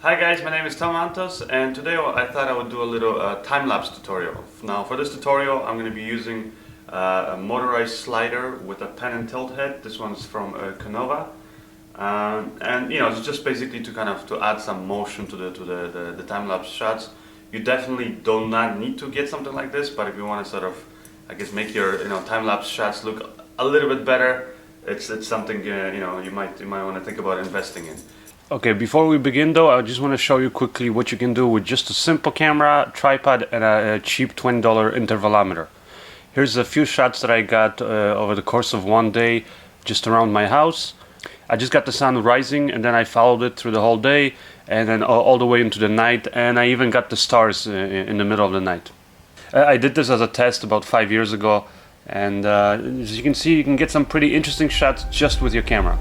Hi guys, my name is Tom Antos, and today I thought I would do a little time-lapse tutorial. Now for this tutorial I'm going to be using a motorized slider with a pen and tilt head. This one's from Canova, and it's just basically to add some motion to the time-lapse shots. You definitely do not need to get something like this, but if you want to make your time-lapse shots look a little bit better, it's something you might want to think about investing in. Okay, before we begin though, I just want to show you quickly what you can do with just a simple camera, tripod, and a cheap $20 intervalometer. Here's a few shots that I got over the course of one day just around my house. I just got the sun rising and then I followed it through the whole day and then all the way into the night, and I even got the stars in the middle of the night. I did this as a test about 5 years ago, and as you can see, you can get some pretty interesting shots just with your camera.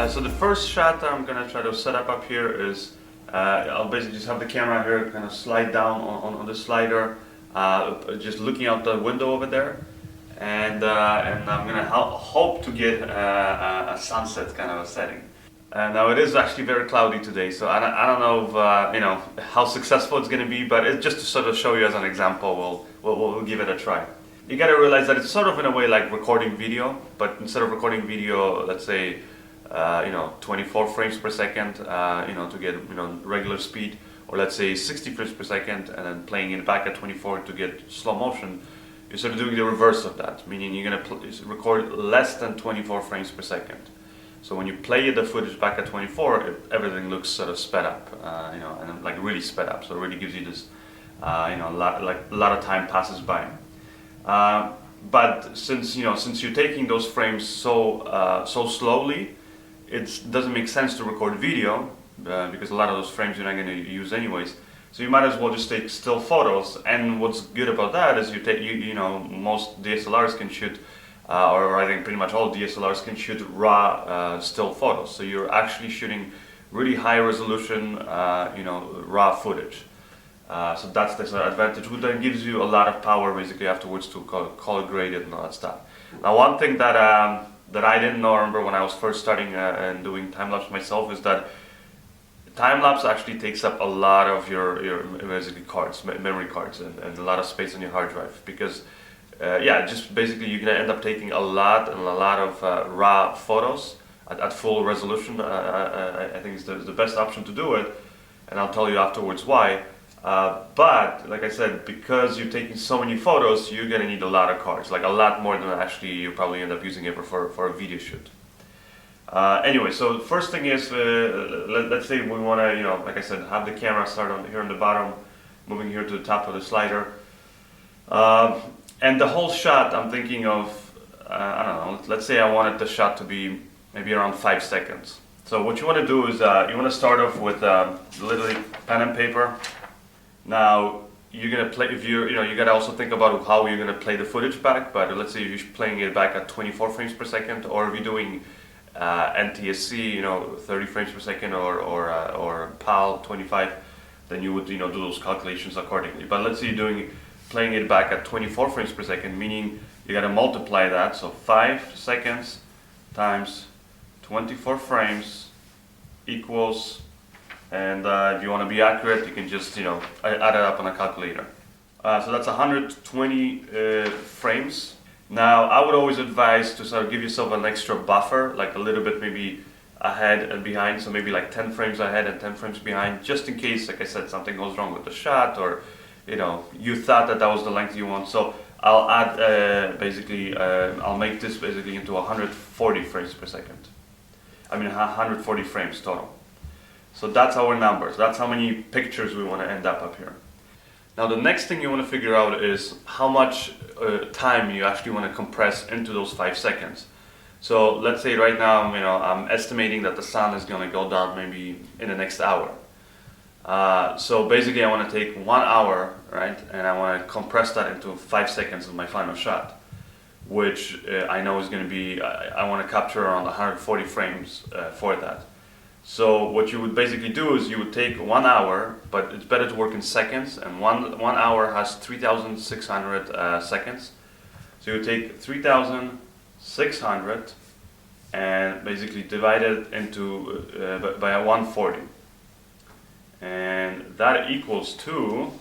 So the first shot that I'm going to try to set up here is I'll basically just have the camera here kind of slide down on the slider, just looking out the window over there, and I'm going to hope to get a sunset kind of a setting. Now it is actually very cloudy today, so I don't know if, how successful it's going to be, but it's just to sort of show you as an example, we'll give it a try. You got to realize that it's sort of in a way like recording video, but instead of recording video, let's say 24 frames per second, to get regular speed, or let's say 60 frames per second, and then playing it back at 24 to get slow motion. You're sort of doing the reverse of that, meaning you're going to record less than 24 frames per second. So when you play the footage back at 24, everything looks sort of sped up, and like really sped up. So it really gives you this, a lot of time passes by. But since you're taking those frames so slowly, it doesn't make sense to record video because a lot of those frames you're not going to use anyways. So you might as well just take still photos. And what's good about that is most DSLRs can shoot, or I think pretty much all DSLRs can shoot raw still photos. So you're actually shooting really high resolution, raw footage. So that's the advantage, which then gives you a lot of power basically afterwards to color grade it and all that stuff. Now, one thing that I didn't know, remember when I was first starting and doing time-lapse myself, is that time-lapse actually takes up a lot of your basically memory cards, and a lot of space on your hard drive, because just basically you're going to end up taking a lot of raw photos at full resolution. I think it's the best option to do it, and I'll tell you afterwards why. But like I said, because you're taking so many photos, you're gonna need a lot of cards, like a lot more than actually you probably end up using ever for a video shoot. Anyway, so the first thing is, let's say we want to, like I said, have the camera start here on the bottom, moving here to the top of the slider, and the whole shot I'm thinking of, I don't know, let's say I wanted the shot to be maybe around 5 seconds. So what you want to do is you want to start off with literally pen and paper. Now you're gonna play. If you gotta also think about how you're gonna play the footage back. But let's say you're playing it back at 24 frames per second, or if you're doing NTSC, 30 frames per second, or PAL 25, then you would do those calculations accordingly. But let's say you're playing it back at 24 frames per second, meaning you gotta multiply that. So 5 seconds times 24 frames equals. And if you want to be accurate, you can just add it up on a calculator. So that's 120 frames. Now I would always advise to sort of give yourself an extra buffer, like a little bit maybe ahead and behind, so maybe like 10 frames ahead and 10 frames behind, just in case, like I said, something goes wrong with the shot, or you thought that was the length you want. So I'll add I'll make this basically into 140 frames per second. I mean 140 frames total. So that's our numbers. That's how many pictures we want to end up here. Now the next thing you want to figure out is how much time you actually want to compress into those 5 seconds. So let's say right now, I'm estimating that the sun is going to go down maybe in the next hour. So basically I want to take 1 hour, right, and I want to compress that into 5 seconds of my final shot, which I know is going to be, I want to capture around 140 frames for that. So what you would basically do is you would take 1 hour, but it's better to work in seconds, and one hour has 3,600 seconds. So you would take 3,600 and basically divide it into by 140. And that equals to,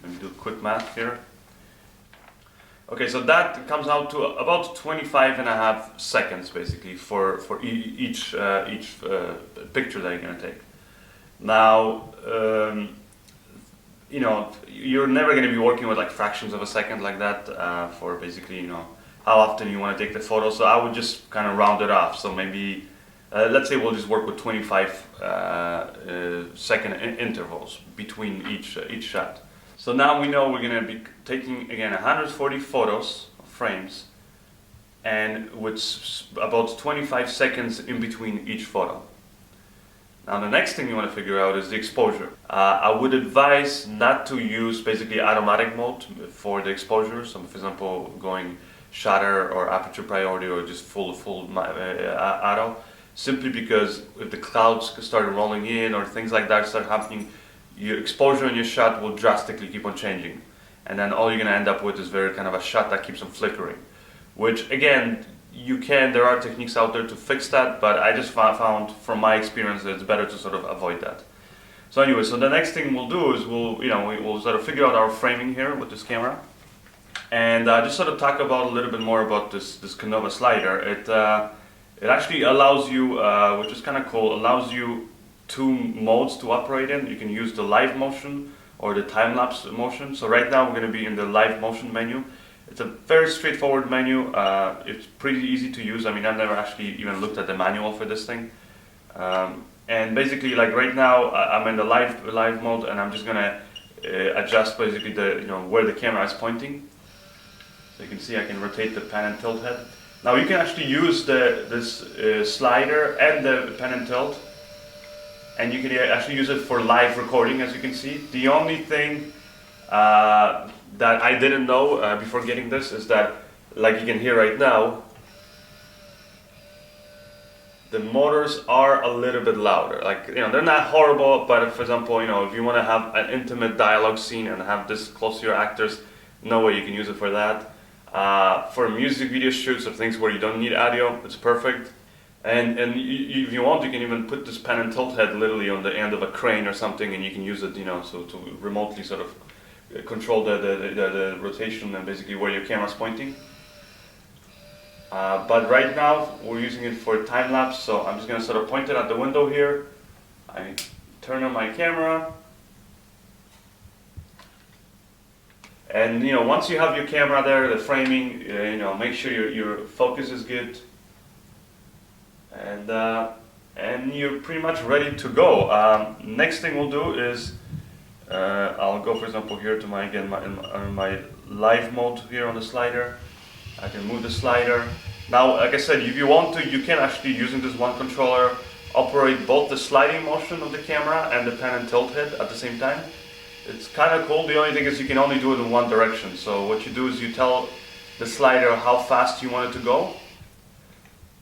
let me do quick math here. Okay, so that comes out to about 25.5 seconds basically for each picture that you're going to take. Now, you're never going to be working with like fractions of a second like that for basically, how often you want to take the photo. So I would just kind of round it off. So maybe, let's say we'll just work with 25 second intervals between each shot. So now we know we're going to be taking, again, 140 photos, frames, and with about 25 seconds in between each photo. Now the next thing you want to figure out is the exposure. I would advise not to use basically automatic mode for the exposure. So for example, going shutter or aperture priority or just full auto, simply because if the clouds start rolling in or things like that start happening, your exposure in your shot will drastically keep on changing, and then all you're going to end up with is very kind of a shot that keeps on flickering, which again, there are techniques out there to fix that, but I just found from my experience that it's better to sort of avoid that. So anyway, so the next thing we'll do is we'll sort of figure out our framing here with this camera, and just sort of talk about a little bit more about this Canova slider. It actually allows you, which is kind of cool, allows you 2 modes to operate in. You can use the live motion or the time-lapse motion. So right now we're going to be in the live motion menu. It's a very straightforward menu. It's pretty easy to use. I mean, I've never actually even looked at the manual for this thing. And basically, like right now, I'm in the live mode, and I'm just going to adjust basically where the camera is pointing. So you can see I can rotate the pan and tilt head. Now you can actually use this slider and the pan and tilt, and you can actually use it for live recording, as you can see. The only thing that I didn't know before getting this is that, like you can hear right now, the motors are a little bit louder. Like, they're not horrible, but for example, if you want to have an intimate dialogue scene and have this close to your actors, no way you can use it for that. For music video shoots or things where you don't need audio, it's perfect. And if you want, you can even put this pan and tilt head literally on the end of a crane or something, and you can use it, so to remotely sort of control the rotation and basically where your camera's pointing. But right now we're using it for time lapse, so I'm just going to sort of point it at the window here. I turn on my camera, and once you have your camera there, the framing, make sure your focus is good. And you're pretty much ready to go. Next thing we'll do is I'll go, for example, here to my live mode here on the slider. I can move the slider. Now, like I said, if you want to, you can actually, using this one controller, operate both the sliding motion of the camera and the pan and tilt head at the same time. It's kind of cool. The only thing is you can only do it in one direction. So what you do is you tell the slider how fast you want it to go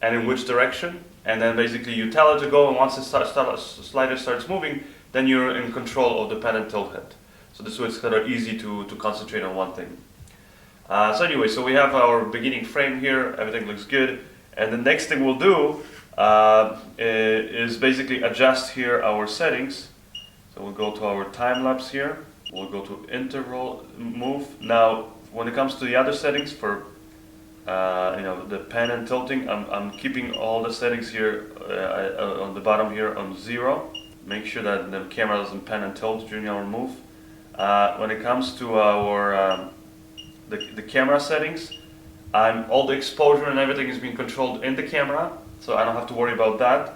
and in which direction, and then basically you tell it to go, and once the slider starts moving, then you're in control of the pan and tilt head. So this way it's kind of easy to concentrate on one thing. So anyway, so we have our beginning frame here, everything looks good, and the next thing we'll do is basically adjust here our settings. So we'll go to our time lapse here, we'll go to interval move. Now when it comes to the other settings for the pan and tilting. I'm keeping all the settings here on the bottom here on 0. Make sure that the camera doesn't pan and tilt during our move. When it comes to our the camera settings, all the exposure and everything is being controlled in the camera, so I don't have to worry about that.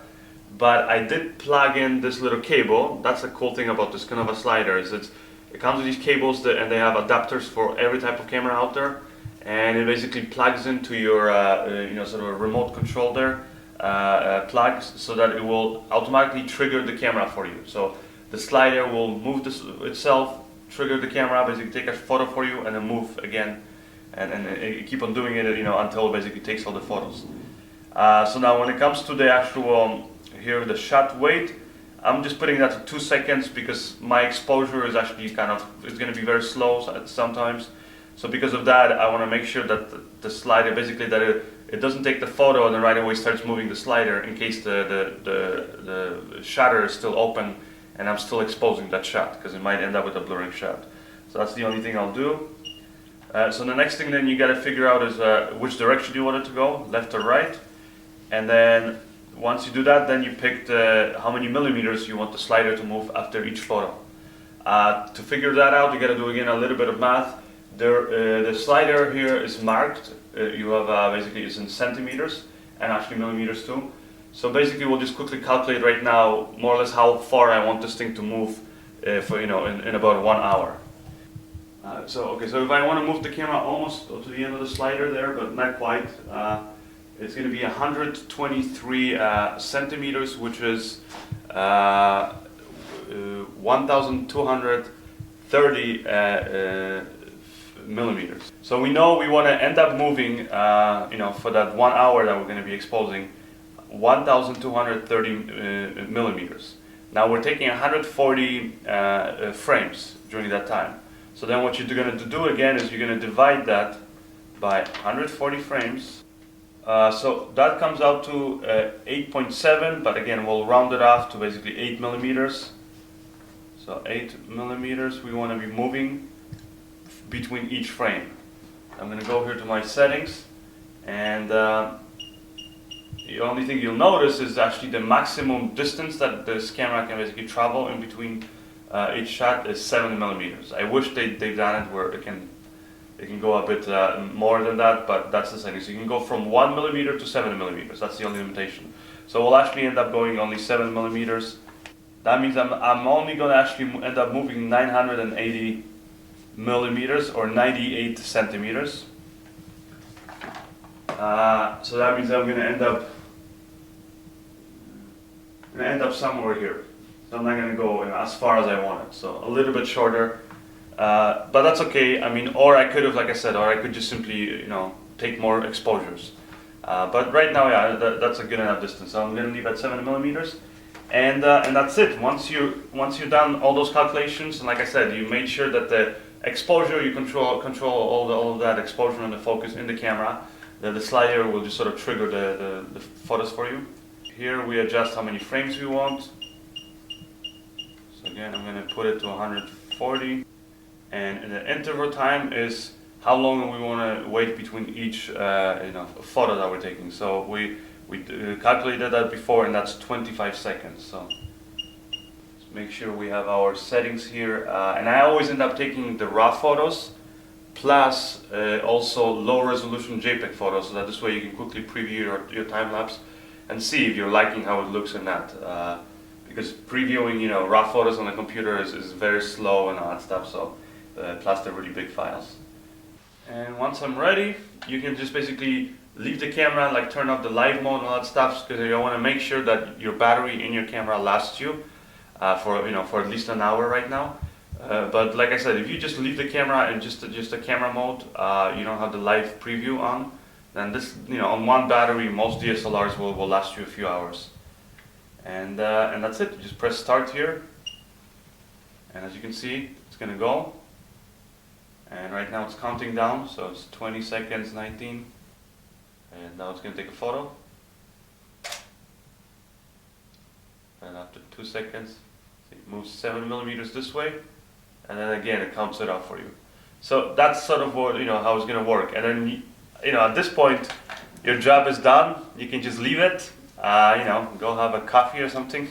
But I did plug in this little cable. That's the cool thing about this Canova slider, is it comes with these cables and they have adapters for every type of camera out there, and it basically plugs into your sort of a remote control there plugs, so that it will automatically trigger the camera for you. So the slider will move this itself, trigger the camera, basically take a photo for you, and then move again, and keep on doing it, until it basically takes all the photos. So now when it comes to the actual here the shot weight, I'm just putting that to 2 seconds because my exposure is actually it's going to be very slow sometimes. So because of that, I want to make sure that the slider basically that it doesn't take the photo and then right away starts moving the slider in case the shutter is still open and I'm still exposing that shot, because it might end up with a blurring shot. So that's the only thing I'll do. So the next thing then you got to figure out is which direction you want it to go, left or right. And then once you do that, then you pick how many millimeters you want the slider to move after each photo. To figure that out, you got to do again a little bit of math. The slider here is marked. You have basically it's in centimeters and actually millimeters too. So basically, we'll just quickly calculate right now more or less how far I want this thing to move for in about 1 hour. So if I want to move the camera almost to the end of the slider there, but not quite, it's going to be 123 centimeters, which is 1,230 millimeters. So we know we want to end up moving, for that 1 hour that we're going to be exposing, 1,230 millimeters. Now we're taking 140 frames during that time. So then what you're going to do again is you're going to divide that by 140 frames. So that comes out to 8.7, but again we'll round it off to basically 8 millimeters. So 8 millimeters we want to be moving between each frame. I'm going to go here to my settings, and the only thing you'll notice is actually the maximum distance that this camera can basically travel in between each shot is 7 millimeters. I wish they've done it where it can go a bit more than that, but that's the setting. So you can go from 1 millimeter to 7 millimeters. That's the only limitation. So we'll actually end up going only 7 millimeters. That means I'm only going to actually end up moving 980 millimeters or 98 centimeters. So that means I'm going to end up somewhere here. So I'm not going to go as far as I want it. So a little bit shorter, but that's okay. I mean, or I could have, like I said, or I could just simply, take more exposures. But right now, yeah, that's a good enough distance. So I'm going to leave at 7 millimeters, and that's it. Once you've done all those calculations, and like I said, you made sure that the exposure you control all of that exposure and the focus in the camera. The slider will just sort of trigger the photos for you. Here we adjust how many frames we want. So again, I'm going to put it to 140, and the interval time is how long we want to wait between each photo that we're taking. So we calculated that before, and that's 25 seconds. So let's make sure we have our settings here, and I always end up taking the raw photos plus also low resolution JPEG photos, so that this way you can quickly preview your time lapse and see if you're liking how it looks or not. Because previewing raw photos on the computer is very slow and all that stuff, so plus they're really big files. And once I'm ready, you can just basically leave the camera, like turn off the live mode and all that stuff, because you want to make sure that your battery in your camera lasts you for at least an hour right now. But like I said, if you just leave the camera in just the camera mode, you don't have the live preview on, then this, on one battery, most DSLRs will last you a few hours. And that's it. You just press start here, and as you can see, it's going to go. And right now it's counting down, so it's 20 seconds, 19. And now it's going to take a photo. And after 2 seconds, it moves 7 millimeters this way. And then again, it counts it out for you. So that's sort of what, how it's going to work. And then at this point, your job is done. You can just leave it, go have a coffee or something,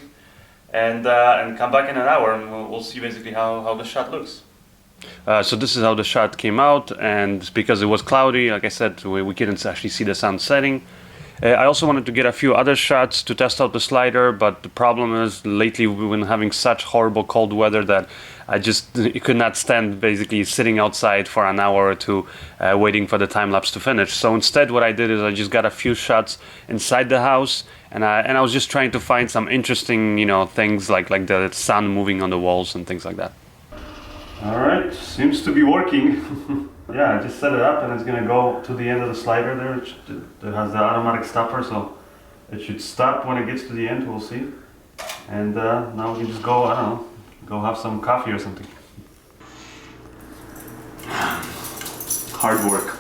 and come back in an hour, and we'll see basically how the shot looks. So this is how the shot came out, and because it was cloudy, like I said, we couldn't actually see the sun setting. I also wanted to get a few other shots to test out the slider, but the problem is lately we've been having such horrible cold weather that I just could not stand basically sitting outside for an hour or two waiting for the time lapse to finish. So instead what I did is I just got a few shots inside the house, and I was just trying to find some interesting things like the sun moving on the walls and things like that. All right, seems to be working. Yeah, I just set it up and it's gonna go to the end of the slider there. It has the automatic stopper, so it should stop when it gets to the end, we'll see. And now we can just go, I don't know, go have some coffee or something. Hard work.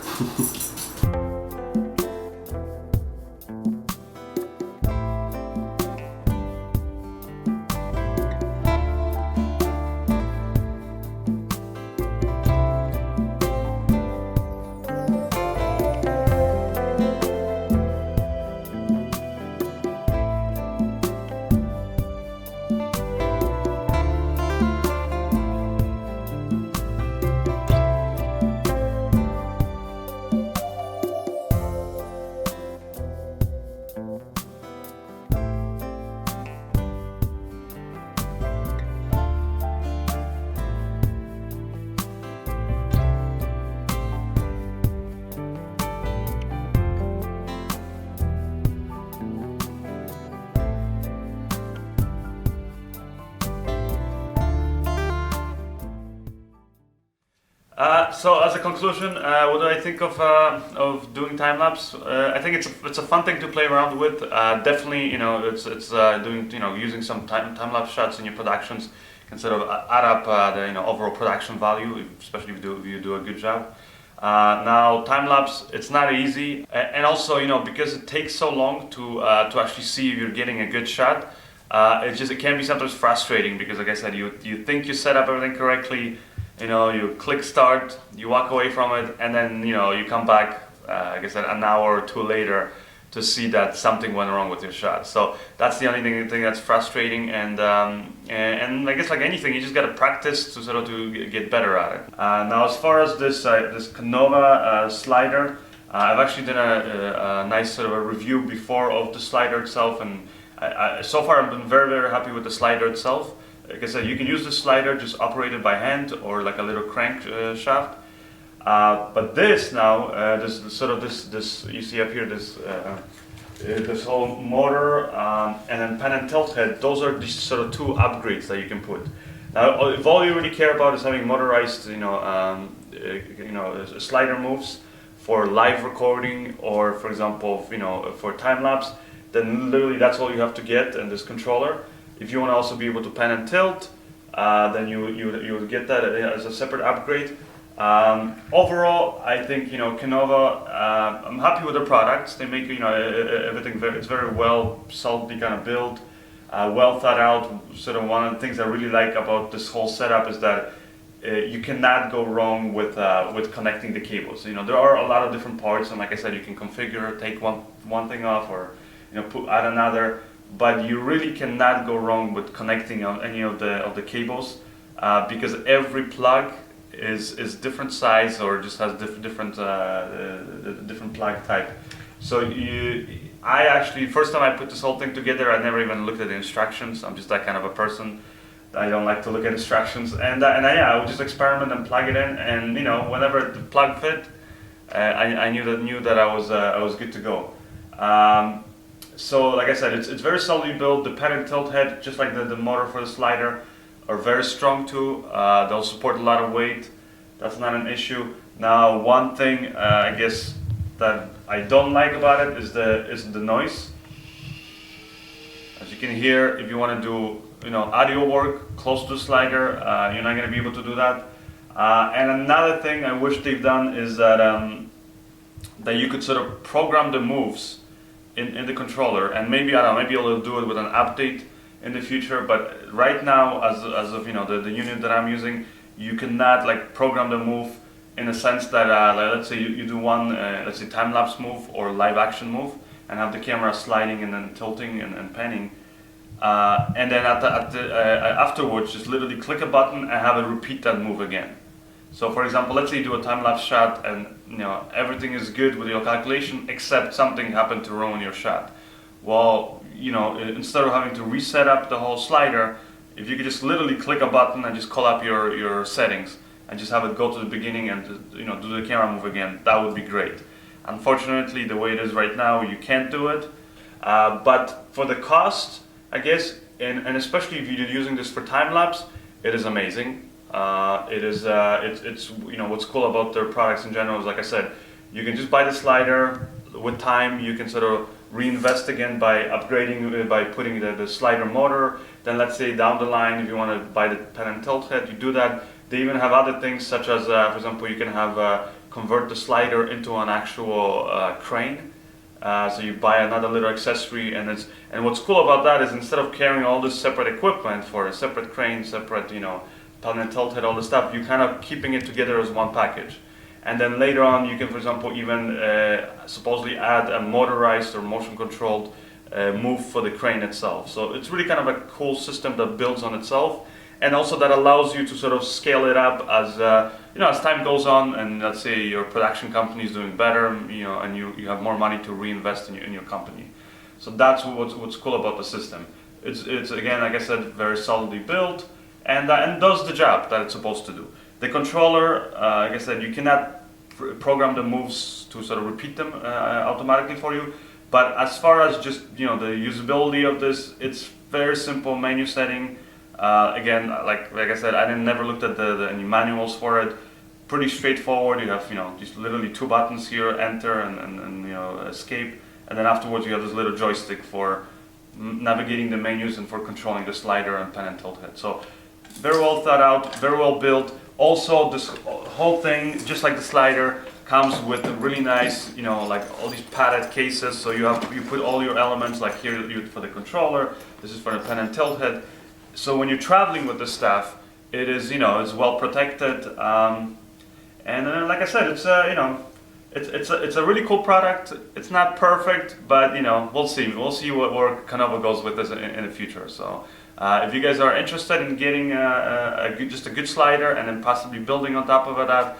So as a conclusion, what do I think of doing time lapse? I think it's a fun thing to play around with. Definitely, it's doing using some time lapse shots in your productions can sort of add up the overall production value, especially if you do a good job. Now time lapse, it's not easy, and also because it takes so long to actually see if you're getting a good shot. It can be sometimes frustrating because, like I said, you think you set up everything correctly. You click start, you walk away from it, and then you come back, like I said, an hour or two later to see that something went wrong with your shot. So that's the only thing that's frustrating, and I guess like anything, you just got to practice to sort of to get better at it. Now, as far as this Kenova slider, I've actually done a nice sort of a review before of the slider itself, and so far I've been very, very happy with the slider itself. Like I said, you can use the slider just operated by hand or like a little crank shaft. But this now, this you see up here, this whole motor and then pan and tilt head. Those are these sort of two upgrades that you can put. Now, if all you really care about is having motorized, slider moves for live recording or, for example, for time lapse, then literally that's all you have to get in this controller. If you want to also be able to pan and tilt, then you would get that as a separate upgrade. Overall, I think Kenova. I'm happy with the products. They make everything it's very well solidly kind of built, well thought out. Sort of one of the things I really like about this whole setup is that you cannot go wrong with connecting the cables. There are a lot of different parts, and like I said, you can configure, take one thing off, or add another. But you really cannot go wrong with connecting on any of the cables because every plug is different size or just has different plug type. So I actually, first time I put this whole thing together, I never even looked at the instructions. I'm just that kind of a person. I don't like to look at instructions, and I would just experiment and plug it in, and whenever the plug fit, I knew that I was good to go. So like I said, it's very solidly built. The pan and tilt head, just like the motor for the slider, are very strong too. They'll support a lot of weight. That's not an issue. Now, one thing I guess that I don't like about it is the noise. As you can hear, if you want to do audio work close to the slider, you're not going to be able to do that. And another thing I wish they've done is that you could sort of program the moves in the controller, and maybe maybe I'll do it with an update in the future. But right now, as of the unit that I'm using, you cannot like program the move in a sense that like, let's say you do one, let's say time-lapse move or live action move, and have the camera sliding and then tilting and panning, and then afterwards just literally click a button and have it repeat that move again. So for example, let's say you do a time-lapse shot and everything is good with your calculation except something happened to ruin your shot. Well, instead of having to reset up the whole slider, if you could just literally click a button and just call up your settings and just have it go to the beginning and do the camera move again, that would be great. Unfortunately, the way it is right now, you can't do it. But for the cost, I guess, and especially if you're using this for time lapse, it is amazing. It's what's cool about their products in general is, like I said, you can just buy the slider. With time, you can sort of reinvest again by upgrading, by putting the slider motor. Then let's say down the line, if you want to buy the pen and tilt head, you do that. They even have other things such as, for example, you can have convert the slider into an actual crane. So you buy another little accessory, and what's cool about that is instead of carrying all this separate equipment for a separate crane, separate pen and tilt head, all this stuff, you're kind of keeping it together as one package. And then later on, you can, for example, even supposedly add a motorized or motion-controlled move for the crane itself. So it's really kind of a cool system that builds on itself, and also that allows you to sort of scale it up as as time goes on, and let's say your production company is doing better, and you have more money to reinvest in your company. So that's what's cool about the system. It's again, like I said, very solidly built, and does the job that it's supposed to do. The controller, like I said, you cannot program the moves to sort of repeat them automatically for you. But as far as just the usability of this, it's very simple menu setting. Again, like I said, I never looked at any manuals for it. Pretty straightforward. You have just literally two buttons here, enter and escape, and then afterwards you have this little joystick for navigating the menus and for controlling the slider and pen and tilt head. So very well thought out, very well built. Also, this whole thing, just like the slider, comes with a really nice, like all these padded cases. So you put all your elements, like here for the controller. This is for the pen and tilt head. So when you're traveling with this stuff, it is, it's well protected. And like I said, it's it's a really cool product. It's not perfect, but we'll see. We'll see where Canova goes with this in the future. So. If you guys are interested in getting just a good slider and then possibly building on top of that,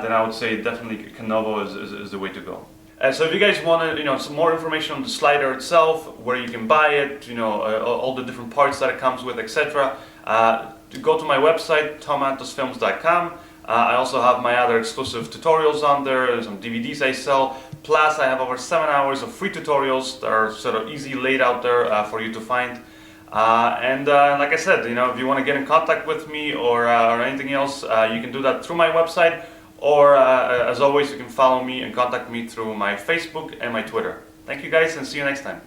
then I would say definitely Canova is the way to go. So if you guys want some more information on the slider itself, where you can buy it, all the different parts that it comes with, etc., go to my website, tomantosfilms.com. I also have my other exclusive tutorials on there. There's some DVDs I sell. Plus, I have over 7 hours of free tutorials that are sort of easy laid out there for you to find. And like I said, if you want to get in contact with me or anything else, you can do that through my website, or as always, you can follow me and contact me through my Facebook and my Twitter. Thank you guys, and see you next time.